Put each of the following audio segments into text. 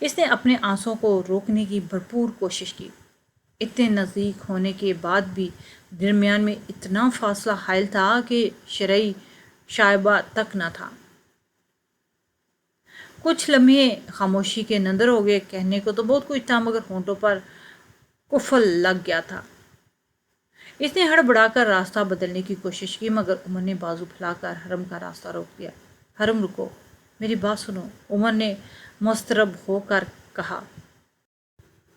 اس نے اپنے آنسوں کو روکنے کی بھرپور کوشش کی۔ اتنے نزدیک ہونے کے بعد بھی درمیان میں اتنا فاصلہ حائل تھا کہ شرعی شائبہ تک نہ تھا۔ کچھ لمحے خاموشی کے اندر ہو گئے۔ کہنے کو تو بہت کچھ تھا مگر ہونٹوں پر قفل لگ گیا تھا۔ اس نے ہڑبڑا کر راستہ بدلنے کی کوشش کی مگر عمر نے بازو پھیلا کر حرم کا راستہ روک دیا۔ حرم رکو، میری بات سنو، عمر نے مضطرب ہو کر کہا۔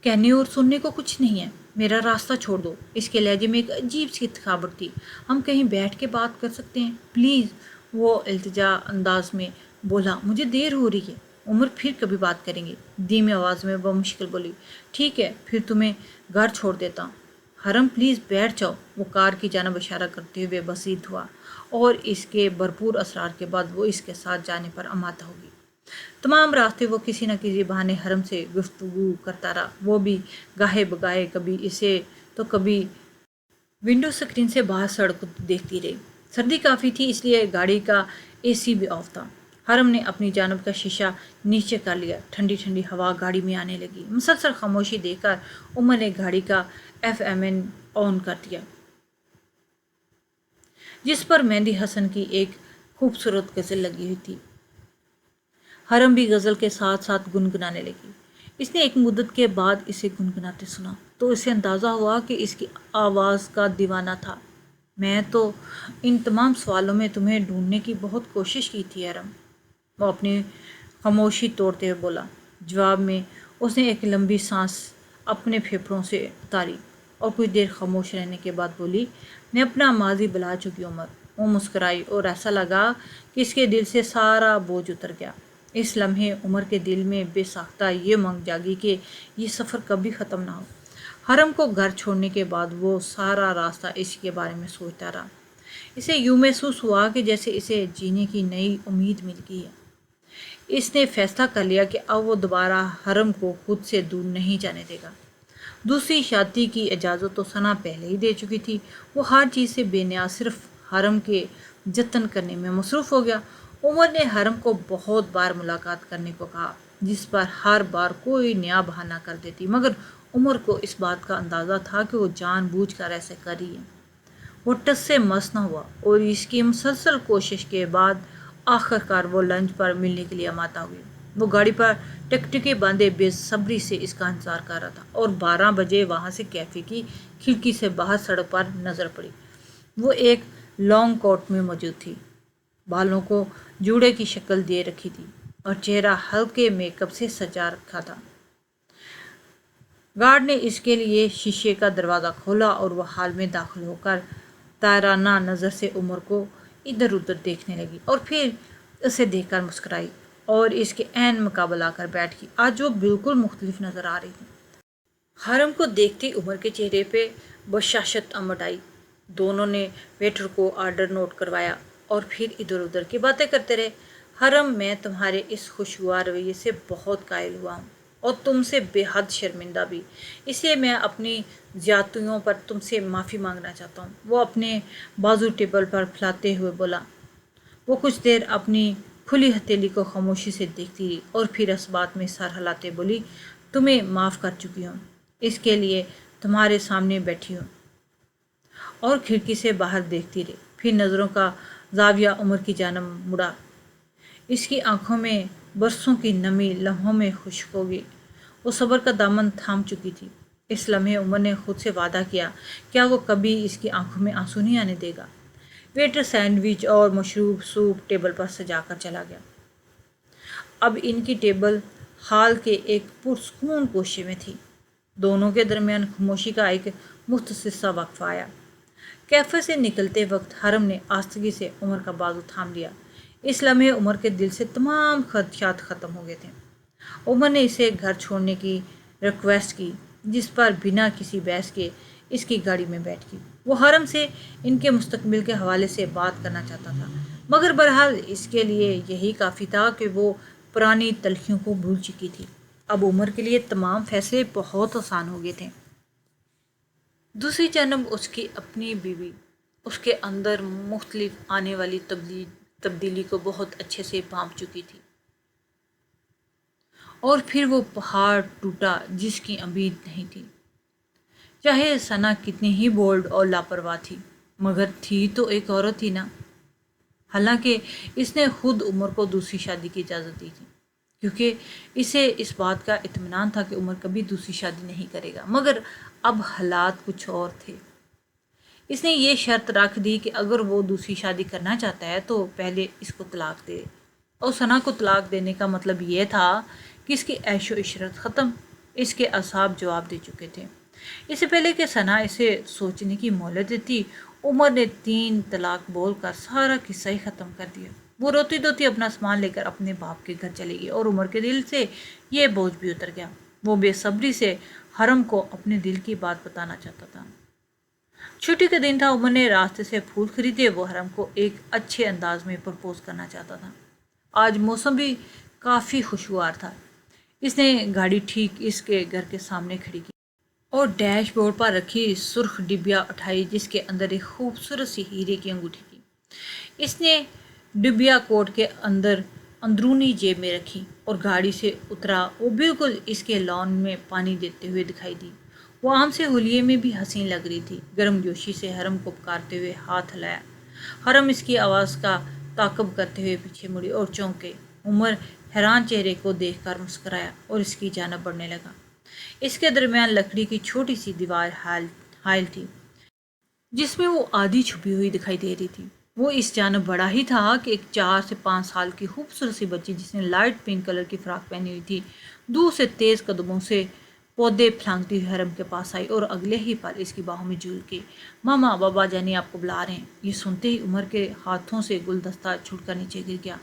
کہنے اور سننے کو کچھ نہیں ہے، میرا راستہ چھوڑ دو۔ اس کے لہجے میں ایک عجیب سی تھکاوٹ تھی۔ ہم کہیں بیٹھ کے بات کر سکتے ہیں پلیز، وہ التجا انداز میں بولا۔ مجھے دیر ہو رہی ہے، عمر پھر کبھی بات کریں گے، دھیمی آواز میں بمشکل بولی۔ ٹھیک ہے، پھر تمہیں گھر چھوڑ دیتا ہوں۔ حرم پلیز بیٹھ جاؤ، وہ کار کی جانب اشارہ کرتے ہوئے بسیط ہوا، اور اس کے بھرپور اصرار کے بعد وہ اس کے ساتھ جانے پر آمادہ ہوگی۔ تمام راستے وہ کسی نہ کسی بہانے حرم سے گفتگو کرتا رہا، وہ بھی گاہے بگاہے کبھی اسے تو کبھی ونڈو اسکرین سے باہر سڑک دیکھتی رہی۔ سردی کافی تھی اس لیے گاڑی کا اے سی بھی آف تھا۔ حرم نے اپنی جانب کا شیشہ نیچے کر لیا، ٹھنڈی ٹھنڈی ہوا گاڑی میں آنے لگی۔ مسلسل خاموشی دیکھ کر عمر نے گاڑی کا FM آن کر دیا، جس پر مہندی حسن کی ایک خوبصورت غزل لگی ہوئی تھی۔ حرم بھی غزل کے ساتھ ساتھ گنگنانے لگی۔ اس نے ایک مدت کے بعد اسے گنگناتے سنا تو اسے اندازہ ہوا کہ اس کی آواز کا دیوانہ تھا۔ میں تو ان تمام سوالوں میں تمہیں ڈھونڈنے کی بہت کوشش کی تھی حرم، وہ اپنی خاموشی توڑتے ہوئے بولا۔ جواب میں اس نے ایک لمبی سانس اپنے پھیپھڑوں سے اتاری اور کچھ دیر خاموش رہنے کے بعد بولی، میں اپنا ماضی بھلا چکی عمر۔ وہ مسکرائی اور ایسا لگا کہ اس کے دل سے سارا بوجھ اتر گیا۔ اس لمحے عمر کے دل میں بے ساختہ یہ منگ جاگی کہ یہ سفر کبھی ختم نہ ہو۔ حرم کو گھر چھوڑنے کے بعد وہ سارا راستہ اسی کے بارے میں سوچتا رہا۔ اسے یوں محسوس ہوا کہ جیسے اسے جینے کی نئی امید مل گئی ہے۔ اس نے فیصلہ کر لیا کہ اب وہ دوبارہ حرم کو خود سے دور نہیں جانے دے گا۔ دوسری شادی کی اجازت تو ثنا پہلے ہی دے چکی تھی۔ وہ ہر چیز سے بے نیاز صرف حرم کے جتن کرنے میں مصروف ہو گیا۔ عمر نے حرم کو بہت بار ملاقات کرنے کو کہا، جس پر ہر بار کوئی نیا بہانہ کر دیتی، مگر عمر کو اس بات کا اندازہ تھا کہ وہ جان بوجھ کر ایسے کر رہی ہے۔ وہ ٹس سے مس نہ ہوا اور اس کی مسلسل کوشش کے بعد آخر کار وہ لنچ پر ملنے کے لیے آمادہ ہوئی۔ وہ گاڑی پر ٹکٹکے باندھے بے صبری سے اس کا انتظار کر رہا تھا اور 12 بجے وہاں سے کیفے کی کھڑکی سے باہر سڑک پر نظر پڑی۔ وہ ایک لانگ کوٹ میں موجود تھی، بالوں کو جوڑے کی شکل دے رکھی تھی اور چہرہ ہلکے میک اپ سے سجا رکھا تھا۔ گارڈ نے اس کے لیے شیشے کا دروازہ کھولا اور وہ ہال میں داخل ہو کر طائرانہ نظر سے عمر کو ادھر ادھر دیکھنے لگی اور پھر اسے دیکھ کر مسکرائی اور اس کے عین مقابل آ کر بیٹھ گئی۔ آج وہ بالکل مختلف نظر آ رہی تھی۔ حرم کو دیکھتی عمر کے چہرے پہ بشاشت امڈ آئی۔ دونوں نے ویٹر کو آرڈر نوٹ کروایا اور پھر ادھر ادھر کی باتیں کرتے رہے۔ حرم، میں تمہارے اس خوشگوار رویے سے بہت قائل ہوا ہوں اور تم سے بے حد شرمندہ بھی، اس لیے میں اپنی زیادتیوں پر تم سے معافی مانگنا چاہتا ہوں۔ وہ اپنے بازو ٹیبل پر پھیلاتے ہوئے بولا۔ وہ کچھ دیر اپنی کھلی ہتھیلی کو خاموشی سے دیکھتی رہی اور پھر اس بات میں سر ہلاتے بولی، تمہیں معاف کر چکی ہوں، اس کے لیے تمہارے سامنے بیٹھی ہوں، اور کھڑکی سے باہر دیکھتی رہی۔ پھر نظروں کا زاویہ عمر کی جانب مڑا۔ اس کی آنکھوں میں برسوں کی نمی لمحوں میں خشک ہو گئی۔ وہ صبر کا دامن تھام چکی تھی۔ اس لمحے عمر نے خود سے وعدہ کیا، کیا وہ کبھی اس کی آنکھوں میں آنسو نہیں آنے دے گا۔ ویٹر سینڈوچ اور مشروب سوپ ٹیبل پر سجا کر چلا گیا۔ اب ان کی ٹیبل ہال کے ایک پرسکون گوشے میں تھی۔ دونوں کے درمیان خاموشی کا ایک مختصر سا وقفہ آیا۔ کیفے سے نکلتے وقت حرم نے آستگی سے عمر کا بازو تھام لیا۔ اس لمحے عمر کے دل سے تمام خدشات ختم ہو گئے تھے۔ عمر نے اسے گھر چھوڑنے کی ریکویسٹ کی، جس پر بنا کسی بحث کے اس کی گاڑی میں بیٹھ گئی۔ وہ حرم سے ان کے مستقبل کے حوالے سے بات کرنا چاہتا تھا، مگر بہرحال اس کے لیے یہی کافی تھا کہ وہ پرانی تلخیوں کو بھول چکی تھی۔ اب عمر کے لیے تمام فیصلے بہت آسان ہو گئے تھے۔ دوسری جانب اس کی اپنی بیوی اس کے اندر مختلف آنے والی تبدیلی کو بہت اچھے سے بھانپ چکی تھی۔ اور پھر وہ پہاڑ ٹوٹا جس کی امید نہیں تھی۔ چاہے ثنا کتنی ہی بولڈ اور لاپرواہ تھی، مگر تھی تو ایک عورت ہی نا۔ حالانکہ اس نے خود عمر کو دوسری شادی کی اجازت دی تھی، کیونکہ اسے اس بات کا اطمینان تھا کہ عمر کبھی دوسری شادی نہیں کرے گا، مگر اب حالات کچھ اور تھے۔ اس نے یہ شرط رکھ دی کہ اگر وہ دوسری شادی کرنا چاہتا ہے تو پہلے اس کو طلاق دے، اور ثنا کو طلاق دینے کا مطلب یہ تھا کہ اس کی عیش و عشرت ختم۔ اس کے اعصاب جواب دے چکے تھے۔ اس سے پہلے کہ ثنا اسے سوچنے کی مہلت دیتی، عمر نے 3 طلاق بول کر سارا قصہ ہی ختم کر دیا۔ وہ روتی روتی اپنا سامان لے کر اپنے باپ کے گھر چلے گئی، اور عمر کے دل سے یہ بوجھ بھی اتر گیا۔ وہ بے صبری سے حرم کو اپنے دل کی بات بتانا چاہتا تھا۔ چھٹی کا دن تھا، عمر نے راستے سے پھول خریدے، وہ حرم کو ایک اچھے انداز میں پرپوز کرنا چاہتا تھا۔ آج موسم بھی کافی خوشگوار تھا۔ اس نے گاڑی ٹھیک اس کے گھر کے سامنے کھڑی کی اور ڈیش بورڈ پر رکھی سرخ ڈبیا اٹھائی جس کے اندر ایک خوبصورت سی ہیرے کی انگوٹھی تھی۔ اس نے ڈبیا کوٹ کے اندر اندرونی جیب میں رکھی اور گاڑی سے اترا۔ وہ بالکل اس کے لان میں پانی دیتے ہوئے دکھائی دی۔ وہ عام سے حلیے میں بھی حسین لگ رہی تھی۔ گرم جوشی سے حرم کو پکارتے ہوئے ہاتھ ہلایا۔ حرم اس کی آواز کا تعاقب کرتے ہوئے پیچھے مڑی اور چونکے۔ عمر حیران چہرے کو دیکھ کر مسکرایا اور اس کی جانب بڑھنے لگا۔ اس کے درمیان لکڑی کی چھوٹی سی دیوار حائل تھی جس میں وہ آدھی چھپی ہوئی دکھائی دے رہی تھی۔ وہ اس جانب بڑا ہی تھا کہ ایک 4 سے 5 سال کی خوبصورت سی بچی جس نے لائٹ پنک کلر کی فراک پہنی ہوئی تھی، دور سے تیز قدموں سے پودے پھلانگتی ہوئی حرم کے پاس آئی اور اگلے ہی پل اس کی باہوں میں جھول کے ماما بابا جانی آپ کو بلا رہے ہیں۔ یہ سنتے ہی عمر کے ہاتھوں سے گلدستہ چھوٹ کر نیچے گر گیا۔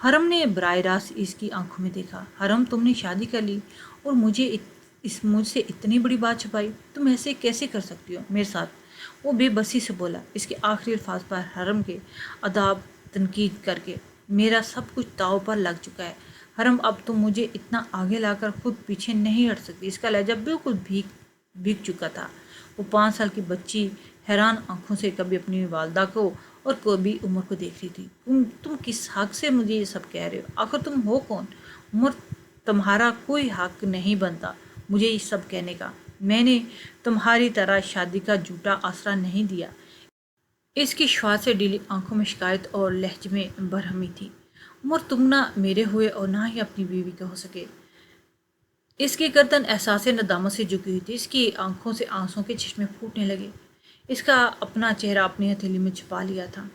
حرم نے براہ راست اس کی آنکھوں میں دیکھا۔ حرم، تم نے شادی کر لی اور مجھ سے اتنی بڑی بات چھپائی، تم ایسے کیسے کر سکتی ہو میرے ساتھ؟ وہ بے بسی سے بولا، اس کے آخری الفاظ پر حرم کے اداب تنقید کر کے۔ میرا سب کچھ داؤ پر لگ چکا ہے حرم، اب تم مجھے اتنا آگے لا کر خود پیچھے نہیں ہٹ سکتی۔ اس کا لہجہ بالکل بھیگ چکا تھا۔ وہ 5 سال کی بچی حیران آنکھوں سے کبھی اپنی والدہ کو اور کبھی عمر کو دیکھ رہی تھی۔ تم کس حق سے مجھے یہ سب کہہ رہے ہو؟ آخر تم ہو کون؟ عمر، تمہارا کوئی حق نہیں بنتا مجھے یہ سب کہنے کا۔ میں نے تمہاری طرح شادی کا جھوٹا آسرا نہیں دیا۔ اس کی شفاعت سے ڈھیلی آنکھوں میں شکایت اور لہجے میں برہمی تھی۔ عمر، تم نہ میرے ہوئے اور نہ ہی اپنی بیوی کے ہو سکے۔ اس کی گردن احساس ندامت سے جھکی ہوئی تھی۔ اس کی آنکھوں سے آنسوؤں کے چشمے پھوٹنے لگے۔ اس کا اپنا چہرہ اپنی ہتھیلی میں چھپا لیا تھا۔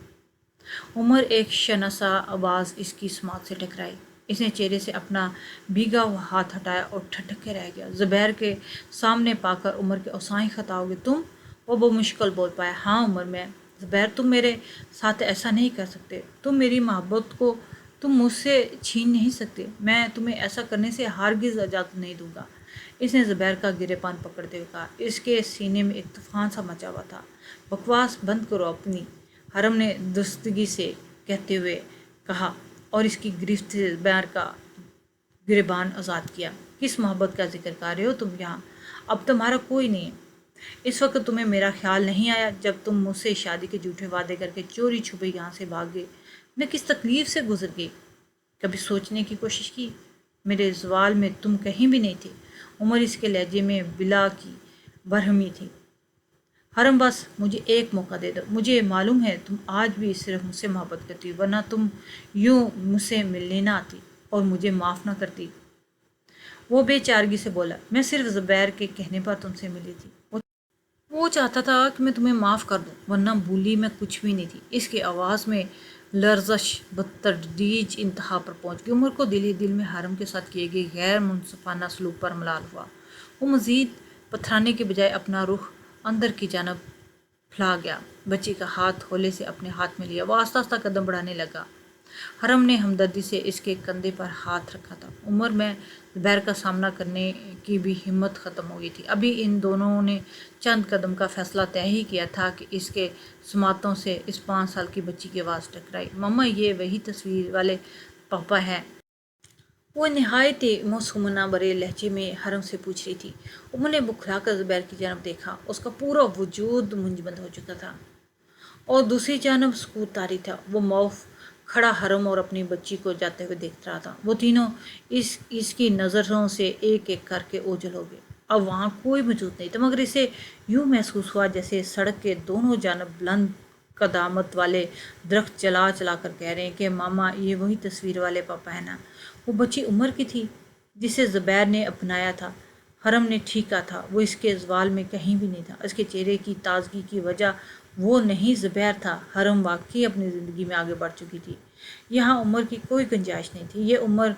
عمر، ایک شناسا آواز اس کی سماعت سے ٹکرائی۔ اس نے چہرے سے اپنا بھیگا ہوا ہاتھ ہٹایا اور ٹھٹک کے رہ گیا۔ زبیر کے سامنے پا کر عمر کے اوسائیں خطا ہو گئے۔ تم؟ وہ بمشکل بول پایا۔ ہاں عمر، میں۔ زبیر، تم میرے ساتھ ایسا نہیں کر سکتے۔ تم میری محبت کو تم مجھ سے چھین نہیں سکتے۔ میں تمہیں ایسا کرنے سے ہرگز اجازت نہیں دوں گا۔ اس نے زبیر کا گریبان پکڑتے ہوئے کہا۔ اس کے سینے میں ایک طوفان سا مچا ہوا تھا۔ بکواس بند کرو اپنی، حرم نے درستگی سے کہتے ہوئے کہا اور اس کی گرفت سے زبیر کا گریبان آزاد کیا۔ کس محبت کا ذکر کر رہے ہو تم یہاں؟ اب تمہارا کوئی نہیں ہے۔ اس وقت تمہیں میرا خیال نہیں آیا جب تم مجھ سے شادی کے جھوٹے وعدے کر کے چوری چھپے یہاں سے بھاگ گئے؟ میں کس تکلیف سے گزر گئی؟ کبھی سوچنے کی کوشش کی؟ میرے زوال میں تم کہیں بھی نہیں تھے۔ عمر، اس کے لہجے میں بلا کی برہمی تھی۔ حرم، بس مجھے ایک موقع دے دو۔ مجھے معلوم ہے تم آج بھی صرف مجھ سے محبت کرتی ہو، ورنہ تم یوں مجھ سے ملنے نہ آتی اور مجھے معاف نہ کرتی۔ وہ بے چارگی سے بولا، میں صرف زبیر کے کہنے پر تم سے ملی تھی۔ وہ چاہتا تھا کہ میں تمہیں معاف کر دوں، ورنہ بھولی میں کچھ بھی نہیں تھی۔ اس کی آواز میں لرزش بتدریج انتہا پر پہنچ گئی۔ عمر کو دل میں حرم کے ساتھ کیے گئے غیر منصفانہ سلوک پر ملال ہوا۔ وہ مزید پتھرانے کے بجائے اپنا رخ اندر کی جانب پھیلا گیا، بچی کا ہاتھ ہولے سے اپنے ہاتھ میں لیا۔ وہ آہستہ آہستہ قدم بڑھانے لگا۔ حرم نے ہمدردی سے اس کے کندھے پر ہاتھ رکھا تھا۔ عمر میں زبیر کا سامنا کرنے کی بھی ہمت ختم ہو گئی تھی۔ ابھی ان دونوں نے چند قدم کا فاصلہ طے ہی کیا تھا کہ اس کے سماعتوں سے اس 5 سال کی بچی کی آواز ٹکرائی۔ مما، یہ وہی تصویر والے پاپا ہے؟ وہ نہایت معصومانہ برے لہجے میں حرم سے پوچھ رہی تھی۔ عمر نے بکھلا کر زبیر کی جانب دیکھا۔ اس کا پورا وجود منجمد ہو چکا تھا اور دوسری جانب سکوت طاری تھا۔ وہ معاف کھڑا حرم اور اپنی بچی کو جاتے ہوئے دیکھ رہا تھا۔ وہ تینوں اس کی نظروں سے ایک ایک کر کے اوجھل ہو گئے۔ اب وہاں کوئی موجود نہیں تھا، مگر اسے یوں محسوس ہوا جیسے سڑک کے دونوں جانب بلند قدامت والے درخت چلا چلا کر کہہ رہے ہیں کہ ماما یہ وہی تصویر والے پاپا ہے نا۔ وہ بچی عمر کی تھی جسے زبیر نے اپنایا تھا، حرم نے ٹھیک کہا تھا، وہ اس کے زوال میں کہیں بھی نہیں تھا۔ اس کے چہرے کی تازگی کی وجہ وہ نہیں زبیر تھا، حرم واقعی اپنی زندگی میں آگے بڑھ چکی تھی۔ یہاں عمر کی کوئی گنجائش نہیں تھی، یہ عمر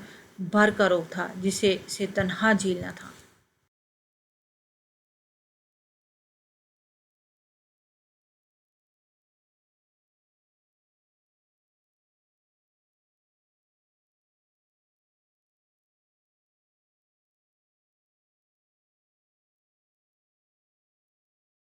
بھر کا روگ تھا جسے تنہا جھیلنا تھا۔